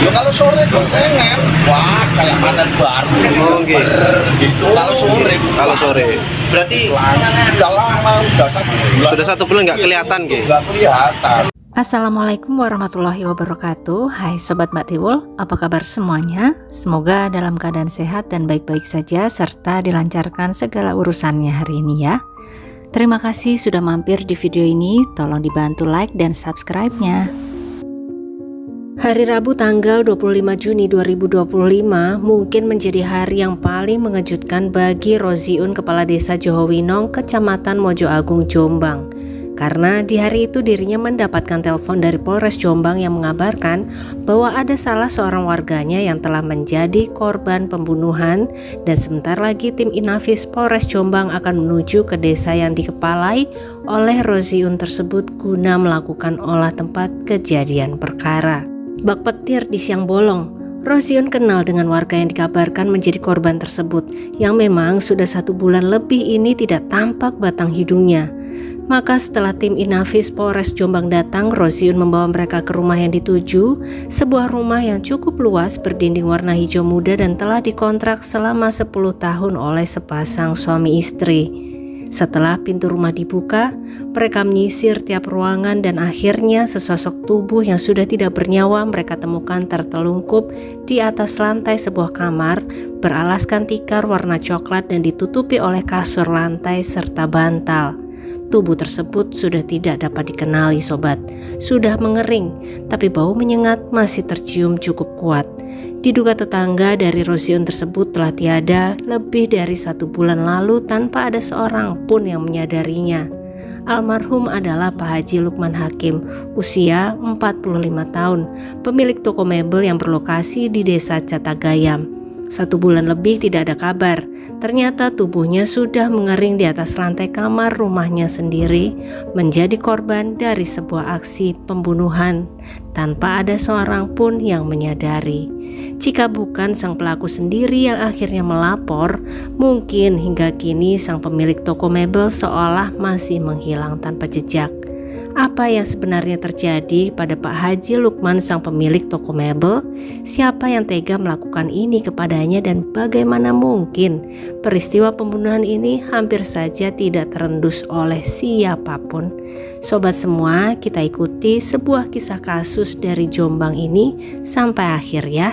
Ya, kalau sore boncengan, wah kayak paten baru. Oh, Gitu. Kalau sore. Kalau sore. Berarti Udah lama, udah 1 bulan. sudah 1 bulan nggak kelihatan, Ki? Nggak kelihatan. Assalamualaikum warahmatullahi wabarakatuh. Hai Sobat Mbak Tiwul, apa kabar semuanya? Semoga dalam keadaan sehat dan baik-baik saja serta dilancarkan segala urusannya hari ini ya. Terima kasih sudah mampir di video ini, tolong dibantu like dan subscribe-nya. Hari Rabu tanggal 25 Juni 2025 mungkin menjadi hari yang paling mengejutkan bagi Roziun, Kepala Desa Johowinong, Kecamatan Mojo Agung, Jombang. Karena di hari itu dirinya mendapatkan telepon dari Polres Jombang yang mengabarkan bahwa ada salah seorang warganya yang telah menjadi korban pembunuhan dan sebentar lagi tim Inafis Polres Jombang akan menuju ke desa yang dikepalai oleh Roziun tersebut guna melakukan olah tempat kejadian perkara. Bak petir di siang bolong, Roziun kenal dengan warga yang dikabarkan menjadi korban tersebut yang memang sudah 1 bulan lebih ini tidak tampak batang hidungnya. Maka setelah tim Inafis Polres Jombang datang, Roziun membawa mereka ke rumah yang dituju, sebuah rumah yang cukup luas berdinding warna hijau muda dan telah dikontrak selama 10 tahun oleh sepasang suami istri. Setelah pintu rumah dibuka, mereka menyisir tiap ruangan dan akhirnya sesosok tubuh yang sudah tidak bernyawa mereka temukan tertelungkup di atas lantai sebuah kamar beralaskan tikar warna coklat dan ditutupi oleh kasur lantai serta bantal. Tubuh tersebut sudah tidak dapat dikenali sobat, sudah mengering, tapi bau menyengat masih tercium cukup kuat. Diduga tetangga dari Roziun tersebut telah tiada lebih dari 1 bulan lalu tanpa ada seorang pun yang menyadarinya. Almarhum adalah Pak Haji Lukman Hakim, usia 45 tahun, pemilik toko mebel yang berlokasi di desa Catagayam. 1 bulan lebih tidak ada kabar. Ternyata tubuhnya sudah mengering di atas lantai kamar rumahnya sendiri, menjadi korban dari sebuah aksi pembunuhan tanpa ada seorang pun yang menyadari. Jika bukan sang pelaku sendiri yang akhirnya melapor, mungkin hingga kini sang pemilik toko mebel seolah masih menghilang tanpa jejak. Apa yang sebenarnya terjadi pada Pak Haji Lukman sang pemilik toko mebel? Siapa yang tega melakukan ini kepadanya dan bagaimana mungkin peristiwa pembunuhan ini hampir saja tidak terendus oleh siapapun? Sobat semua, kita ikuti sebuah kisah kasus dari Jombang ini sampai akhir ya.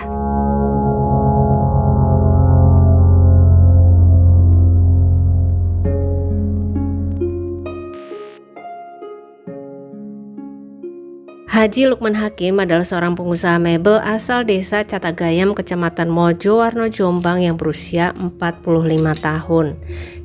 Haji Lukman Hakim adalah seorang pengusaha mebel asal desa Catagayam, Kecamatan Mojo Warno, Jombang yang berusia 45 tahun.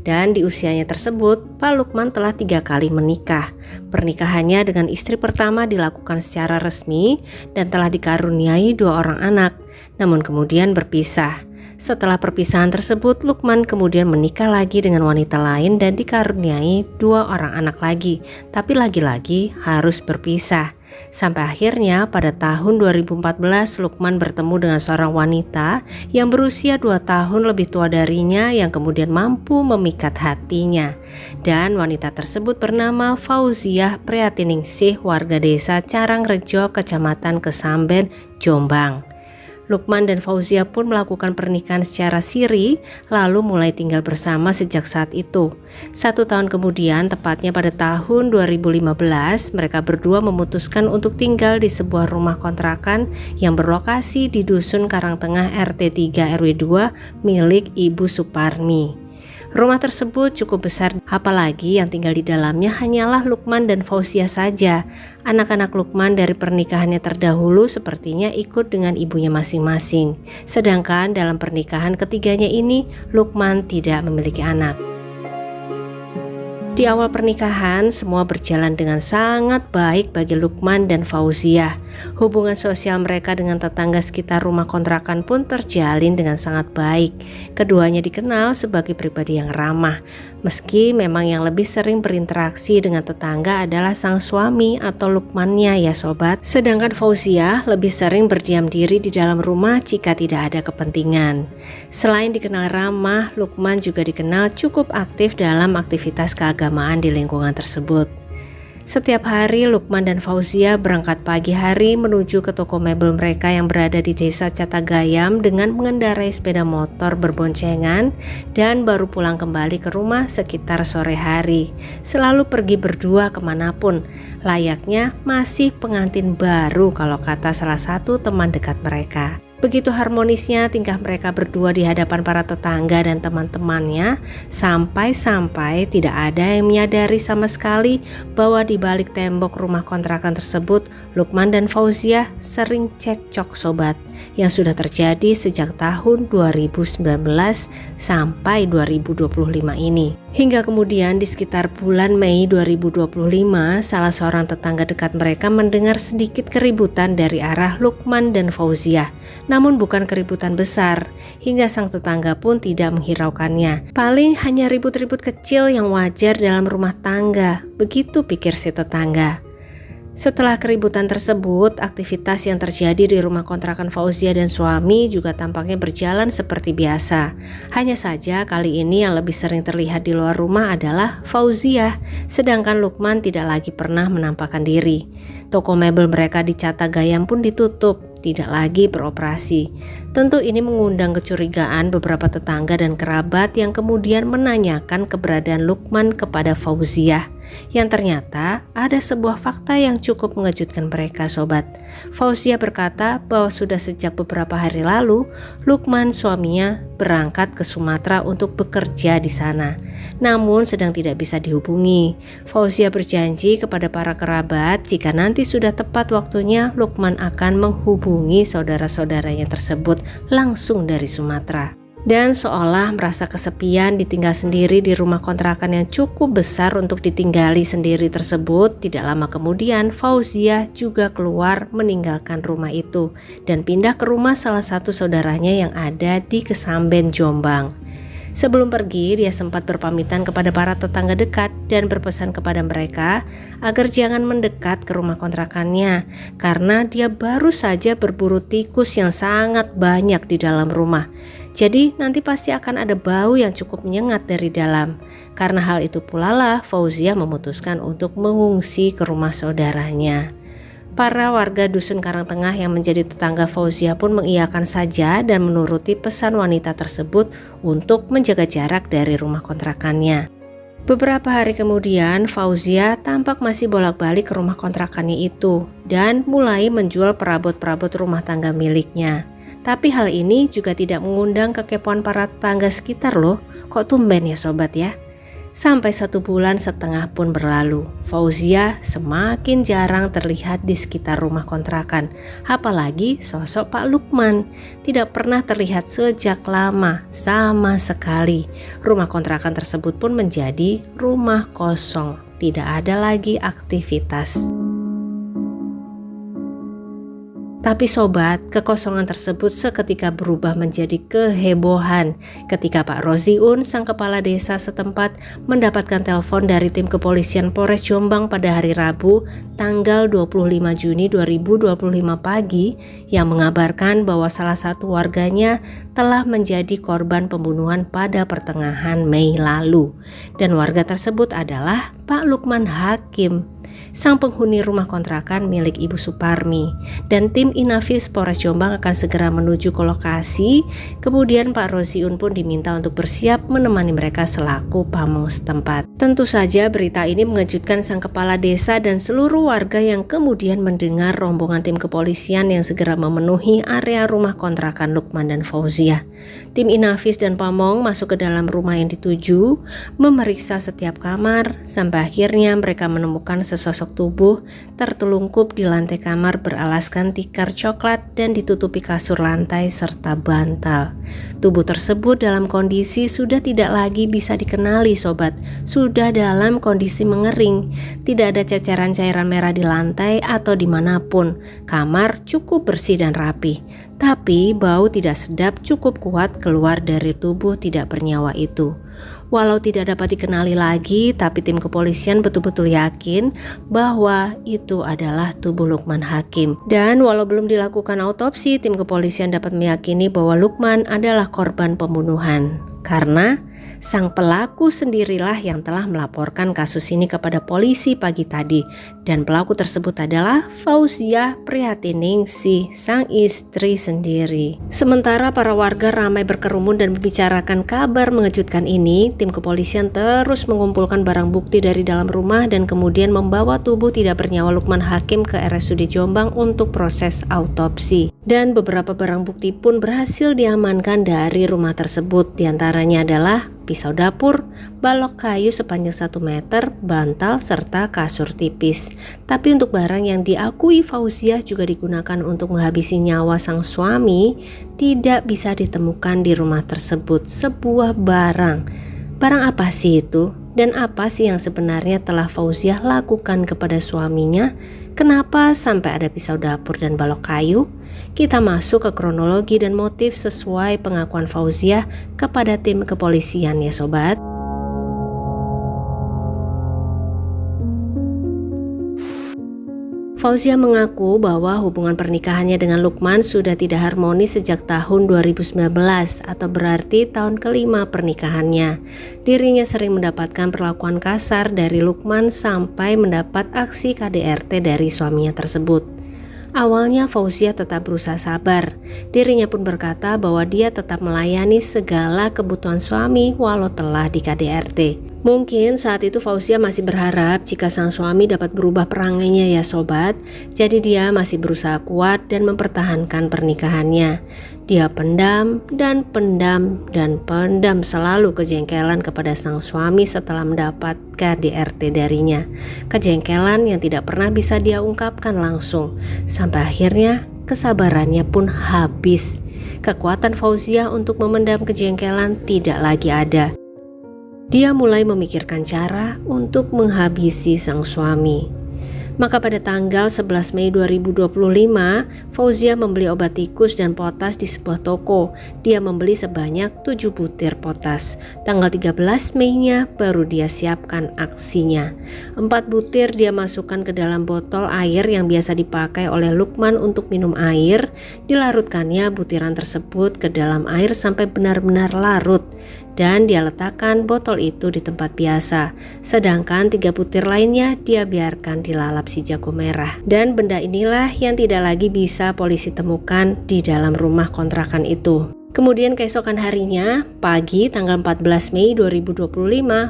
Dan di usianya tersebut, Pak Lukman telah 3 kali menikah. Pernikahannya dengan istri pertama dilakukan secara resmi dan telah dikaruniai 2 orang anak, namun kemudian berpisah. Setelah perpisahan tersebut, Lukman kemudian menikah lagi dengan wanita lain dan dikaruniai 2 orang anak lagi, tapi lagi-lagi harus berpisah. Sampai akhirnya pada tahun 2014 Lukman bertemu dengan seorang wanita yang berusia 2 tahun lebih tua darinya yang kemudian mampu memikat hatinya. Dan wanita tersebut bernama Fauziah Priatiningsih, warga desa Carangrejo, Kecamatan Kesamben, Jombang. Lukman dan Fauziah pun melakukan pernikahan secara siri lalu mulai tinggal bersama sejak saat itu. 1 tahun kemudian, tepatnya pada tahun 2015, mereka berdua memutuskan untuk tinggal di sebuah rumah kontrakan yang berlokasi di Dusun Karangtengah RT 3 RW 2 milik Ibu Suparmi. Rumah tersebut cukup besar, apalagi yang tinggal di dalamnya hanyalah Lukman dan Fauziah saja. Anak-anak Lukman dari pernikahannya terdahulu sepertinya ikut dengan ibunya masing-masing. Sedangkan dalam pernikahan ketiganya ini, Lukman tidak memiliki anak. Di awal pernikahan, semua berjalan dengan sangat baik bagi Lukman dan Fauziah. Hubungan sosial mereka dengan tetangga sekitar rumah kontrakan pun terjalin dengan sangat baik. Keduanya dikenal sebagai pribadi yang ramah. Meski memang yang lebih sering berinteraksi dengan tetangga adalah sang suami atau Lukmannya ya sobat. Sedangkan Fauziah lebih sering berdiam diri di dalam rumah jika tidak ada kepentingan. Selain dikenal ramah, Lukman juga dikenal cukup aktif dalam aktivitas keagamaan di lingkungan tersebut. Setiap hari Lukman dan Fauzia berangkat pagi hari menuju ke toko mebel mereka yang berada di desa Catagayam dengan mengendarai sepeda motor berboncengan dan baru pulang kembali ke rumah sekitar sore hari. Selalu pergi berdua kemanapun, layaknya masih pengantin baru kalau kata salah satu teman dekat mereka. Begitu harmonisnya tingkah mereka berdua di hadapan para tetangga dan teman-temannya, sampai-sampai tidak ada yang menyadari sama sekali bahwa di balik tembok rumah kontrakan tersebut, Lukman dan Fauzia sering cekcok sobat, yang sudah terjadi sejak tahun 2019 sampai 2025 ini. Hingga kemudian di sekitar bulan Mei 2025, salah seorang tetangga dekat mereka mendengar sedikit keributan dari arah Lukman dan Fauzia. Namun bukan keributan besar, hingga sang tetangga pun tidak menghiraukannya. Paling hanya ribut-ribut kecil yang wajar dalam rumah tangga, begitu pikir si tetangga. Setelah keributan tersebut, aktivitas yang terjadi di rumah kontrakan Fauzia dan suami juga tampaknya berjalan seperti biasa. Hanya saja kali ini yang lebih sering terlihat di luar rumah adalah Fauzia, sedangkan Lukman tidak lagi pernah menampakkan diri. Toko mebel mereka di Catagayam pun ditutup, tidak lagi beroperasi. Tentu ini mengundang kecurigaan beberapa tetangga dan kerabat yang kemudian menanyakan keberadaan Lukman kepada Fauzia. Yang ternyata ada sebuah fakta yang cukup mengejutkan mereka sobat. Fauzia berkata bahwa sudah sejak beberapa hari lalu Lukman suaminya berangkat ke Sumatera untuk bekerja di sana, namun sedang tidak bisa dihubungi. Fauzia berjanji kepada para kerabat jika nanti sudah tepat waktunya Lukman akan menghubungi saudara-saudaranya tersebut langsung dari Sumatera. Dan seolah merasa kesepian ditinggal sendiri di rumah kontrakan yang cukup besar untuk ditinggali sendiri tersebut, tidak lama kemudian Fauzia juga keluar meninggalkan rumah itu dan pindah ke rumah salah satu saudaranya yang ada di Kesamben, Jombang. Sebelum pergi, dia sempat berpamitan kepada para tetangga dekat dan berpesan kepada mereka agar jangan mendekat ke rumah kontrakannya karena dia baru saja berburu tikus yang sangat banyak di dalam rumah. Jadi nanti pasti akan ada bau yang cukup menyengat dari dalam. Karena hal itu pula lah Fauzia memutuskan untuk mengungsi ke rumah saudaranya. Para warga dusun Karangtengah yang menjadi tetangga Fauzia pun mengiyakan saja dan menuruti pesan wanita tersebut untuk menjaga jarak dari rumah kontrakannya. Beberapa hari kemudian Fauzia tampak masih bolak-balik ke rumah kontrakannya itu dan mulai menjual perabot-perabot rumah tangga miliknya. Tapi hal ini juga tidak mengundang kekepoan para tetangga sekitar loh. Kok tumben ya sobat ya? Sampai 1,5 bulan pun berlalu, Fauzia semakin jarang terlihat di sekitar rumah kontrakan. Apalagi sosok Pak Lukman tidak pernah terlihat sejak lama sama sekali. Rumah kontrakan tersebut pun menjadi rumah kosong, tidak ada lagi aktivitas. Tapi sobat, kekosongan tersebut seketika berubah menjadi kehebohan ketika Pak Roziun, sang kepala desa setempat, mendapatkan telepon dari tim kepolisian Polres Jombang pada hari Rabu, tanggal 25 Juni 2025 pagi, yang mengabarkan bahwa salah satu warganya telah menjadi korban pembunuhan pada pertengahan Mei lalu. Dan warga tersebut adalah Pak Lukman Hakim, sang penghuni rumah kontrakan milik Ibu Suparmi. Dan tim Inafis Polres Jombang akan segera menuju ke lokasi. Kemudian Pak Roziun pun diminta untuk bersiap menemani mereka selaku pamong setempat. Tentu saja berita ini mengejutkan sang kepala desa dan seluruh warga yang kemudian mendengar rombongan tim kepolisian yang segera memenuhi area rumah kontrakan Lukman dan Fauzia. Tim Inafis dan pamong masuk ke dalam rumah yang dituju, memeriksa setiap kamar, sampai akhirnya mereka menemukan sesosok tubuh tertelungkup di lantai kamar beralaskan tikar coklat dan ditutupi kasur lantai serta bantal. Tubuh tersebut dalam kondisi sudah tidak lagi bisa dikenali sobat, sudah dalam kondisi mengering, tidak ada ceceran cairan merah di lantai atau dimanapun. Kamar cukup bersih dan rapi, tapi bau tidak sedap cukup kuat keluar dari tubuh tidak bernyawa itu. Walau tidak dapat dikenali lagi, tapi tim kepolisian betul-betul yakin bahwa itu adalah tubuh Lukman Hakim. Dan walau belum dilakukan autopsi, tim kepolisian dapat meyakini bahwa Lukman adalah korban pembunuhan. Karena Sang pelaku sendirilah yang telah melaporkan kasus ini kepada polisi pagi tadi, dan pelaku tersebut adalah Fauziah Priatiningsih, sang istri sendiri. Sementara para warga ramai berkerumun dan membicarakan kabar mengejutkan ini, tim kepolisian terus mengumpulkan barang bukti dari dalam rumah dan kemudian membawa tubuh tidak bernyawa Lukman Hakim ke RSUD Jombang untuk proses autopsi. Dan beberapa barang bukti pun berhasil diamankan dari rumah tersebut. Di antaranya adalah pisau dapur, balok kayu sepanjang 1 meter, bantal, serta kasur tipis. Tapi untuk barang yang diakui Fauziah juga digunakan untuk menghabisi nyawa sang suami tidak bisa ditemukan di rumah tersebut sebuah barang. Barang apa sih itu? Dan apa sih yang sebenarnya telah Fauziah lakukan kepada suaminya? Kenapa sampai ada pisau dapur dan balok kayu? Kita masuk ke kronologi dan motif sesuai pengakuan Fauziah kepada tim kepolisian ya sobat. Fauziah mengaku bahwa hubungan pernikahannya dengan Lukman sudah tidak harmonis sejak tahun 2019 atau berarti tahun kelima pernikahannya. Dirinya sering mendapatkan perlakuan kasar dari Lukman sampai mendapat aksi KDRT dari suaminya tersebut. Awalnya Fauziah tetap berusaha sabar. Dirinya pun berkata bahwa dia tetap melayani segala kebutuhan suami walau telah di KDRT. Mungkin saat itu Fauziah masih berharap jika sang suami dapat berubah perangainya ya sobat. Jadi dia masih berusaha kuat dan mempertahankan pernikahannya. Dia pendam dan pendam dan pendam selalu kejengkelan kepada sang suami setelah mendapat KDRT darinya. Kejengkelan yang tidak pernah bisa dia ungkapkan langsung. Sampai akhirnya kesabarannya pun habis. Kekuatan Fauziah untuk memendam kejengkelan tidak lagi ada. Dia mulai memikirkan cara untuk menghabisi sang suami. Maka pada tanggal 11 Mei 2025, Fauziah membeli obat tikus dan potas di sebuah toko. Dia membeli sebanyak 7 butir potas. Tanggal 13 Mei-nya baru dia siapkan aksinya. 4 butir dia masukkan ke dalam botol air yang biasa dipakai oleh Lukman untuk minum air. Dilarutkannya butiran tersebut ke dalam air sampai benar-benar larut. Dan dia letakkan botol itu di tempat biasa. Sedangkan 3 butir lainnya dia biarkan dilalap si jago merah. Dan benda inilah yang tidak lagi bisa polisi temukan di dalam rumah kontrakan itu. Kemudian keesokan harinya, pagi tanggal 14 Mei 2025,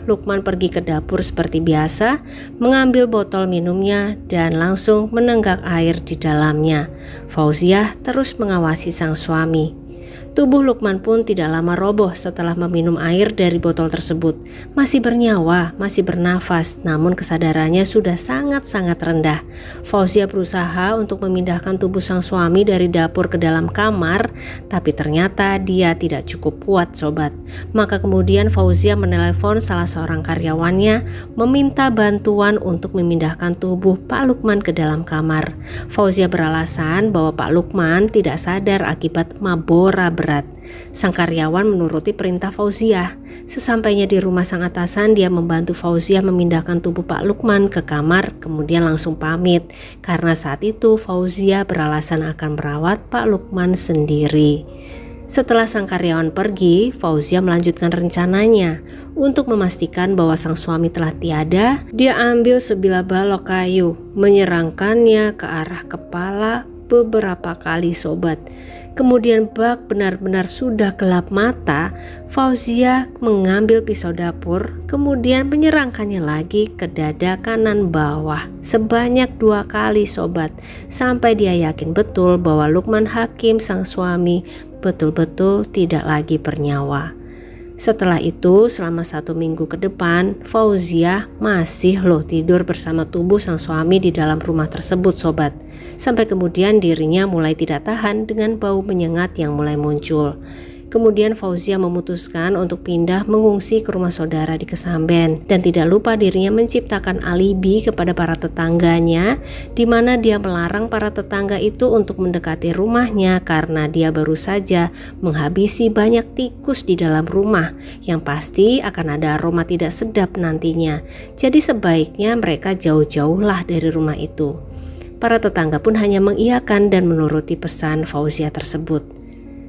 Lukman pergi ke dapur seperti biasa, mengambil botol minumnya dan langsung menenggak air di dalamnya. Fauziah terus mengawasi sang suami. Tubuh Lukman pun tidak lama roboh setelah meminum air dari botol tersebut. Masih bernyawa, masih bernafas, namun kesadarannya sudah sangat-sangat rendah. Fauziah berusaha untuk memindahkan tubuh sang suami dari dapur ke dalam kamar, tapi ternyata dia tidak cukup kuat sobat. Maka kemudian Fauziah menelepon salah seorang karyawannya, meminta bantuan untuk memindahkan tubuh Pak Lukman ke dalam kamar. Fauziah beralasan bahwa Pak Lukman tidak sadar akibat mabora berat. Sang karyawan menuruti perintah Fauziah. Sesampainya di rumah sang atasan, dia membantu Fauziah memindahkan tubuh Pak Lukman ke kamar, kemudian langsung pamit. Karena saat itu Fauziah beralasan akan merawat Pak Lukman sendiri. Setelah sang karyawan pergi, Fauziah melanjutkan rencananya. Untuk memastikan bahwa sang suami telah tiada, dia ambil sebilah balok kayu, menyerangkannya ke arah kepala beberapa kali sobat. Kemudian bak benar-benar sudah gelap mata, Fauziah mengambil pisau dapur, kemudian menyerangkannya lagi ke dada kanan bawah sebanyak 2 kali sobat, sampai dia yakin betul bahwa Lukman Hakim sang suami betul-betul tidak lagi bernyawa. Setelah itu selama 1 minggu ke depan, Fauziah masih tidur bersama tubuh sang suami di dalam rumah tersebut sobat. Sampai kemudian dirinya mulai tidak tahan dengan bau menyengat yang mulai muncul. Kemudian Fauziah memutuskan untuk pindah mengungsi ke rumah saudara di Kesamben, dan tidak lupa dirinya menciptakan alibi kepada para tetangganya, di mana dia melarang para tetangga itu untuk mendekati rumahnya karena dia baru saja menghabisi banyak tikus di dalam rumah yang pasti akan ada aroma tidak sedap nantinya. Jadi sebaiknya mereka jauh-jauhlah dari rumah itu. Para tetangga pun hanya mengiyakan dan menuruti pesan Fauziah tersebut.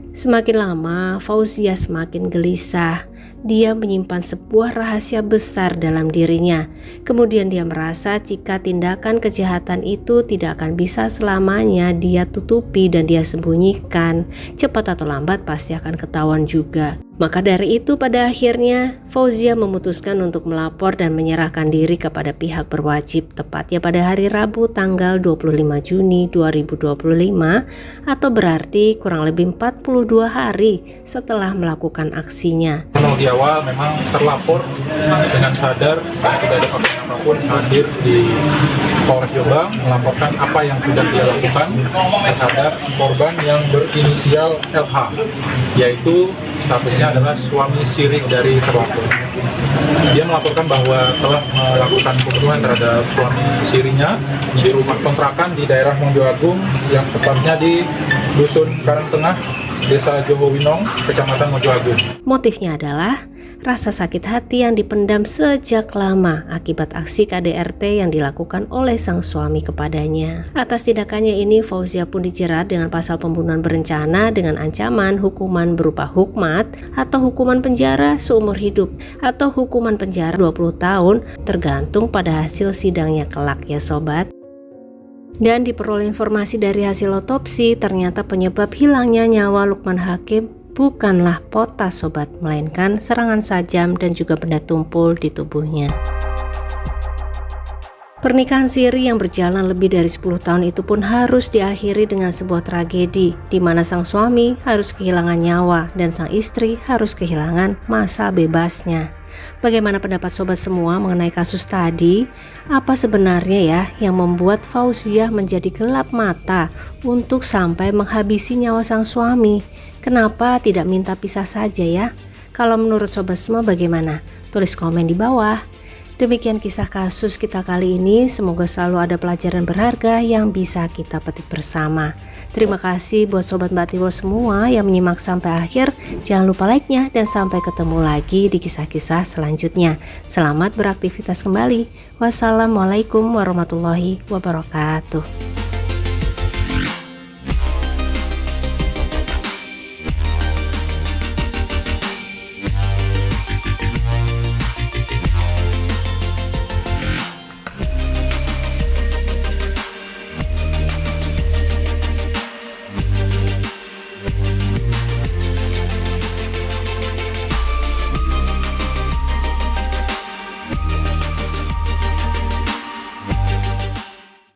Semakin lama Fauziah semakin gelisah. dia menyimpan sebuah rahasia besar dalam dirinya. Kemudian dia merasa jika tindakan kejahatan itu tidak akan bisa selamanya dia tutupi dan dia sembunyikan, cepat atau lambat pasti akan ketahuan juga. Maka dari itu pada akhirnya Fauzia memutuskan untuk melapor dan menyerahkan diri kepada pihak berwajib, tepatnya pada hari Rabu tanggal 25 Juni 2025 atau berarti kurang lebih 42 hari setelah melakukan aksinya. Di awal memang terlapor dengan sadar dan tidak ada fakta apapun hadir di Polres Jombang melaporkan apa yang sudah dia lakukan terhadap korban yang berinisial LH, yaitu statusnya adalah suami siri dari terlapor. Dia melaporkan bahwa telah melakukan pembunuhan terhadap suami sirinya di rumah kontrakan di daerah Mojo Agung, yang tepatnya di Dusun Karangtengah, Desa Johowinong, Kecamatan Mojo Agung. Motifnya adalah rasa sakit hati yang dipendam sejak lama akibat aksi KDRT yang dilakukan oleh sang suami kepadanya. Atas tindakannya ini, Fauzia pun dijerat dengan pasal pembunuhan berencana dengan ancaman hukuman berupa hukmat atau hukuman penjara seumur hidup atau hukuman penjara 20 tahun tergantung pada hasil sidangnya kelak ya sobat. Dan diperoleh informasi dari hasil otopsi, ternyata penyebab hilangnya nyawa Lukman Hakim bukanlah potas sobat, melainkan serangan sajam dan juga benda tumpul di tubuhnya. Pernikahan siri yang berjalan lebih dari 10 tahun itu pun harus diakhiri dengan sebuah tragedi, di mana sang suami harus kehilangan nyawa dan sang istri harus kehilangan masa bebasnya. Bagaimana pendapat sobat semua mengenai kasus tadi? Apa sebenarnya ya yang membuat Fauzia menjadi gelap mata untuk sampai menghabisi nyawa sang suami? Kenapa tidak minta pisah saja ya? Kalau menurut sobat semua bagaimana? Tulis komen di bawah. Demikian kisah kasus kita kali ini, semoga selalu ada pelajaran berharga yang bisa kita petik bersama. Terima kasih buat Sobat Mbak Tiwul semua yang menyimak sampai akhir. Jangan lupa like-nya dan sampai ketemu lagi di kisah-kisah selanjutnya. Selamat beraktivitas kembali. Wassalamualaikum warahmatullahi wabarakatuh.